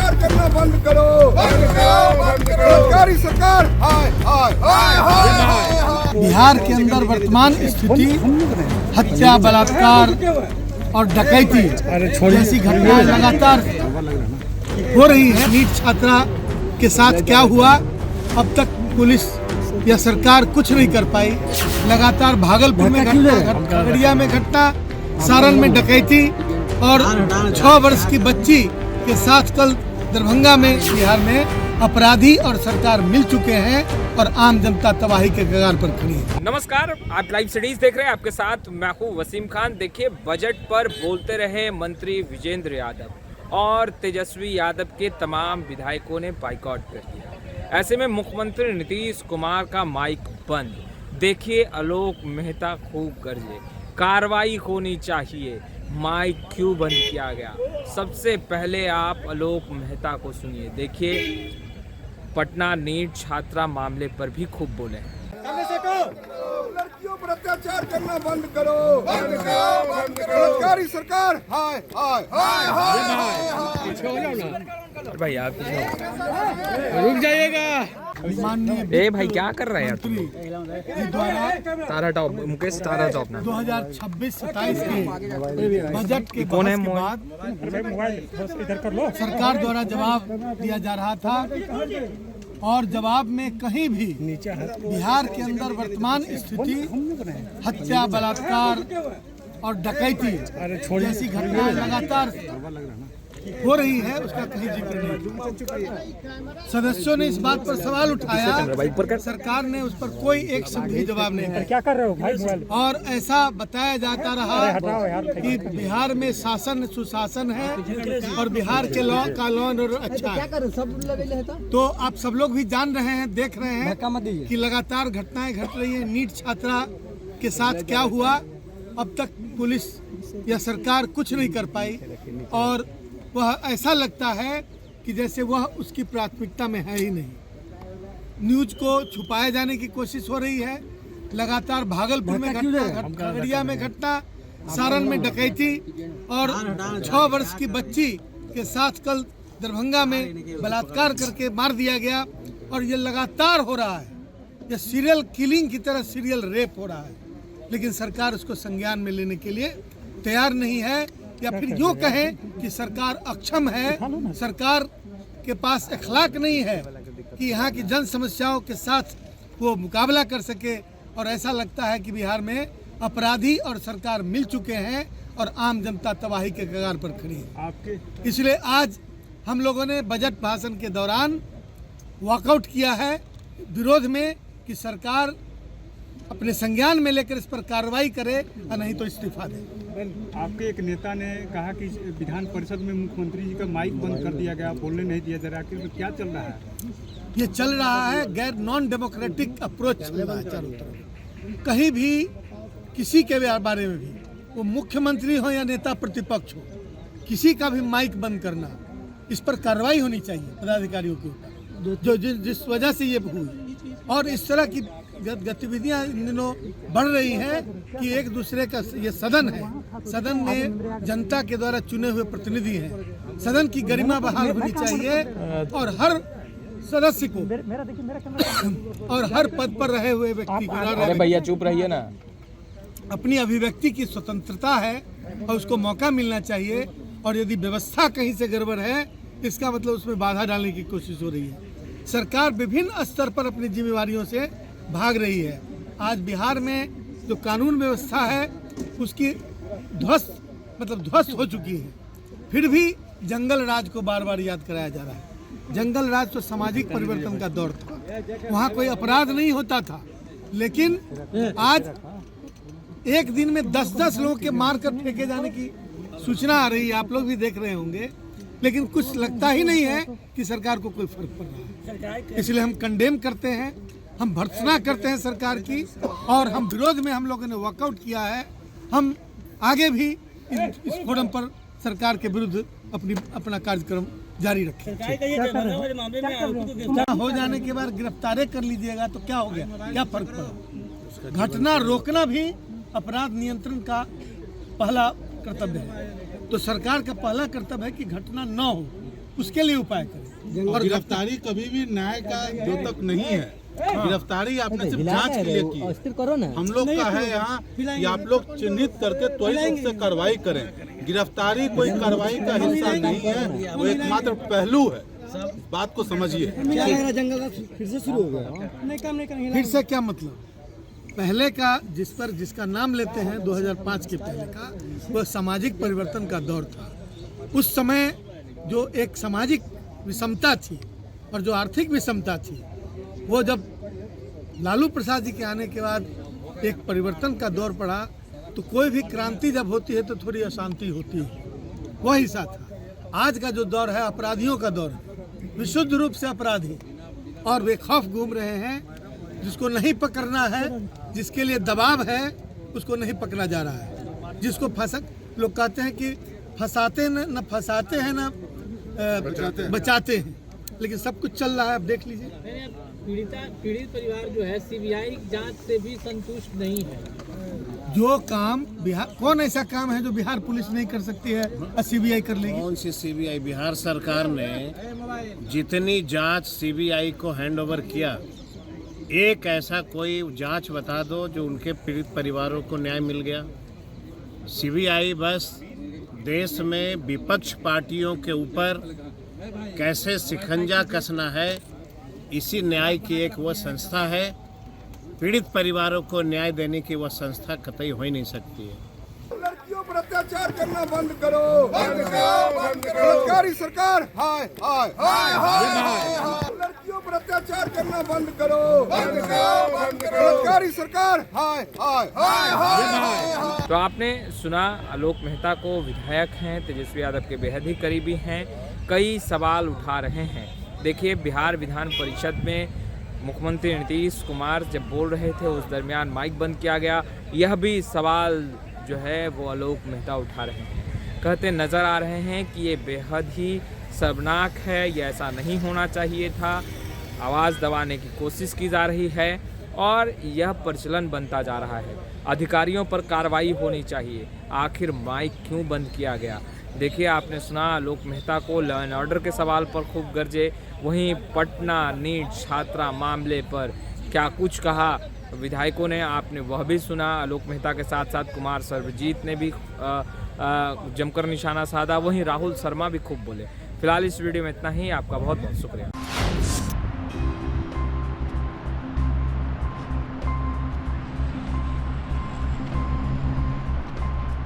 भ्रष्टाचार करना बंद करो, सरकारी सरकार हाय हाय हाय हाय हाय। बिहार के अंदर वर्तमान स्थिति हत्या, बलात्कार और डकैती जैसी घटनाएं लगातार हो रही है। नीट छात्रा के साथ क्या हुआ, अब तक पुलिस या सरकार कुछ नहीं कर पाई। लगातार भागलपुर में घटना, खगड़िया में घटना, सारण में डकैती और 6 वर्ष की बच्ची के साथ कल दरभंगा में बिहार में अपराधी और सरकार मिल चुके हैं और आम जनता तबाही के कगार पर खड़ी है। नमस्कार, आप लाइव स्टडीज देख रहे हैं। आपके साथ मैं हूं वसीम खान। देखिए, बजट पर बोलते रहे मंत्री विजेंद्र यादव और तेजस्वी यादव के तमाम विधायकों ने बाइकआउट कर दिया। ऐसे में मुख्यमंत्री नीतीश कुमार का माइक बंद। देखिए, आलोक मेहता खूब गरजे, कार्रवाई होनी चाहिए, माइक क्यों बंद किया गया। सबसे पहले आप आलोक मेहता को सुनिए। देखिए, पटना नीट छात्रा मामले पर भी खूब बोले। लड़कियों पर अत्याचार करना बंद करो, सरकारी सरकार हाय हाय हाय हाय। भाई आप रुक जाइएगा। ए भाई क्या कर रहे हैं यार तुम? द्वारा तारा टॉप मुकेश तारा टॉप ना 2026-27 के बजट के कौन है बाद सरकार द्वारा जवाब दिया जा रहा था और जवाब में कहीं भी बिहार के अंदर वर्तमान स्थिति हत्या, बलात्कार और डकैती जैसी घटनाएं लगातार हो रही है, उसका कहीं जिक्र नहीं। सदस्यों ने इस बात पर सवाल उठाया, सरकार ने उस पर कोई एक शब्द भी जवाब नहीं दिया। क्या कर रहे हो भाई? और ऐसा बताया जाता रहा कि बिहार में शासन सुशासन है और बिहार के लॉ एंड ऑर्डर अच्छा है। तो आप सब लोग भी जान रहे हैं, देख रहे हैं कि लगातार घटनाएं घट रही हैं। नीट छात्रा के साथ क्या हुआ, अब तक पुलिस या सरकार कुछ नहीं कर पाई और वह ऐसा लगता है कि जैसे वह उसकी प्राथमिकता में है ही नहीं। न्यूज को छुपाए जाने की कोशिश हो रही है। लगातार भागलपुर में घटना, खगड़िया में घटना, सारण में डकैती और 6 वर्ष की बच्ची के साथ कल दरभंगा में बलात्कार करके मार दिया गया। और ये लगातार हो रहा है, ये सीरियल किलिंग की तरह सीरियल रेप हो रहा है, लेकिन सरकार उसको संज्ञान में लेने के लिए तैयार नहीं है। या फिर यूँ कहें कि सरकार अक्षम है, सरकार के पास अखलाक नहीं है कि यहाँ की जन समस्याओं के साथ वो मुकाबला कर सके। और ऐसा लगता है कि बिहार में अपराधी और सरकार मिल चुके हैं और आम जनता तबाही के कगार पर खड़ी है। इसलिए आज हम लोगों ने बजट भाषण के दौरान वॉकआउट किया है विरोध में कि सरकार अपने संज्ञान में लेकर इस पर कार्रवाई करे और नहीं तो इस्तीफा दे। आपके एक नेता ने कहा कि विधान परिषद में मुख्यमंत्री जी का माइक बंद कर दिया गया, बोलने नहीं दिया जा रहा। आखिर क्या चल रहा है? ये चल रहा है गैर नॉन डेमोक्रेटिक अप्रोच चल रहा है चारों तरफ। कहीं भी किसी के बारे में भी, वो मुख्यमंत्री हो या नेता प्रतिपक्ष हो, किसी का भी माइक बंद करना, इस पर कार्रवाई होनी चाहिए पदाधिकारियों के ऊपर, जो जिस वजह से ये हुई। और इस तरह की गतिविधियां इन दिनों बढ़ रही हैं कि एक दूसरे का ये सदन है, सदन में जनता के द्वारा चुने हुए प्रतिनिधि हैं। सदन की गरिमा बहाल होनी चाहिए और हर सदस्य को और हर पद पर रहे हुए व्यक्ति को, अरे भैया चुप रहिए ना, अपनी अभिव्यक्ति की स्वतंत्रता है और उसको मौका मिलना चाहिए। और यदि व्यवस्था कहीं से गड़बड़ है, इसका मतलब उसमें बाधा डालने की कोशिश हो रही है। सरकार विभिन्न स्तर पर अपनी जिम्मेवारियों से भाग रही है। आज बिहार में जो कानून व्यवस्था है उसकी ध्वस्त हो चुकी है। फिर भी जंगल राज को बार बार याद कराया जा रहा है। जंगल राज तो सामाजिक परिवर्तन का दौर था, वहाँ कोई अपराध नहीं होता था, लेकिन आज एक दिन में 10-10 लोगों के मार कर फेंके जाने की सूचना आ रही है। आप लोग भी देख रहे होंगे, लेकिन कुछ लगता ही नहीं है कि सरकार को कोई फर्क पड़ रहा है। इसलिए हम कंडेम करते हैं, हम भर्त्सना करते हैं सरकार की और हम विरोध में हम लोगों ने वॉकआउट किया है। हम आगे भी इस फोरम पर सरकार के विरुद्ध अपना कार्यक्रम जारी रखें। हो जाने के बाद गिरफ्तारी कर लीजिएगा तो क्या हो गया, क्या फर्क पड़ा? घटना रोकना भी अपराध नियंत्रण का पहला कर्तव्य है। तो सरकार का पहला कर्तव्य है कि घटना न हो, उसके लिए उपाय करें। और गिरफ्तारी कभी भी न्याय का द्योतक नहीं है। गिरफ्तारी आपने सिर्फ जांच के लिए की है। हम लोग का है यहाँ कि आप लोग चिन्हित करके त्वरित रूप से कार्रवाई करें। गिरफ्तारी कोई कार्रवाई का हिस्सा नहीं है, वो एकमात्र पहलू है। इस बात को समझिए। जंगल फिर से शुरू हो गया। फिर से क्या मतलब? पहले का जिसका नाम लेते हैं 2005 के पहले का, वह सामाजिक परिवर्तन का दौर था। उस समय जो एक सामाजिक विषमता थी और जो आर्थिक विषमता थी, वो जब लालू प्रसाद जी के आने के बाद एक परिवर्तन का दौर पड़ा, तो कोई भी क्रांति जब होती है तो थोड़ी अशांति होती है। वह हिस्सा था। आज का जो दौर है अपराधियों का दौर है, विशुद्ध रूप से अपराधी और बेखौफ घूम रहे हैं। जिसको नहीं पकड़ना है, जिसके लिए दबाव है, उसको नहीं पकड़ा जा रहा है। जिसको लोग कहते हैं कि फंसाते न फंसाते हैं न बचाते हैं, लेकिन सब कुछ चल रहा है। अब देख लीजिए, पीड़ित परिवार जो है सीबीआई जांच से भी संतुष्ट नहीं है। जो काम बिहार, कौन ऐसा काम है जो बिहार पुलिस नहीं कर सकती है और सीबीआई कर लेगी? कौन सी सीबीआई? बिहार सरकार ने जितनी जांच सीबीआई को हैंडओवर किया, एक ऐसा कोई जांच बता दो जो उनके पीड़ित परिवारों को न्याय मिल गया। सीबीआई बस देश में विपक्ष पार्टियों के ऊपर कैसे शिकंजा कसना है, इसी न्याय की एक वो संस्था है। पीड़ित परिवारों को न्याय देने की वह संस्था कतई हो ही नहीं सकती है। लड़कियों पर अत्याचार करना बंद करो, बंद करो, बंद करो। सरकारी सरकार हाय हाय हाय हाय। लड़कियों पर अत्याचार करना बंद करो, बंद करो, बंद करो। सरकारी सरकार हाय हाय हाय हाय। तो आपने सुना, आलोक मेहता को विधायक हैं, तेजस्वी यादव के बेहद ही करीबी हैं, कई सवाल उठा रहे हैं। देखिए, बिहार विधान परिषद में मुख्यमंत्री नीतीश कुमार जब बोल रहे थे, उस दरमियान माइक बंद किया गया। यह भी सवाल जो है वो आलोक मेहता उठा रहे हैं। कहते नज़र आ रहे हैं कि ये बेहद ही शर्मनाक है, ये ऐसा नहीं होना चाहिए था। आवाज़ दबाने की कोशिश की जा रही है और यह प्रचलन बनता जा रहा है। अधिकारियों पर कार्रवाई होनी चाहिए। आखिर माइक क्यों बंद किया गया? देखिए, आपने सुना आलोक मेहता को लॉ एंड ऑर्डर के सवाल पर खूब गरजे। वहीं पटना नीट छात्रा मामले पर क्या कुछ कहा विधायकों ने, आपने वह भी सुना। आलोक मेहता के साथ साथ कुमार सर्वजीत ने भी जमकर निशाना साधा। वहीं राहुल शर्मा भी खूब बोले। फिलहाल इस वीडियो में इतना ही। आपका बहुत बहुत शुक्रिया।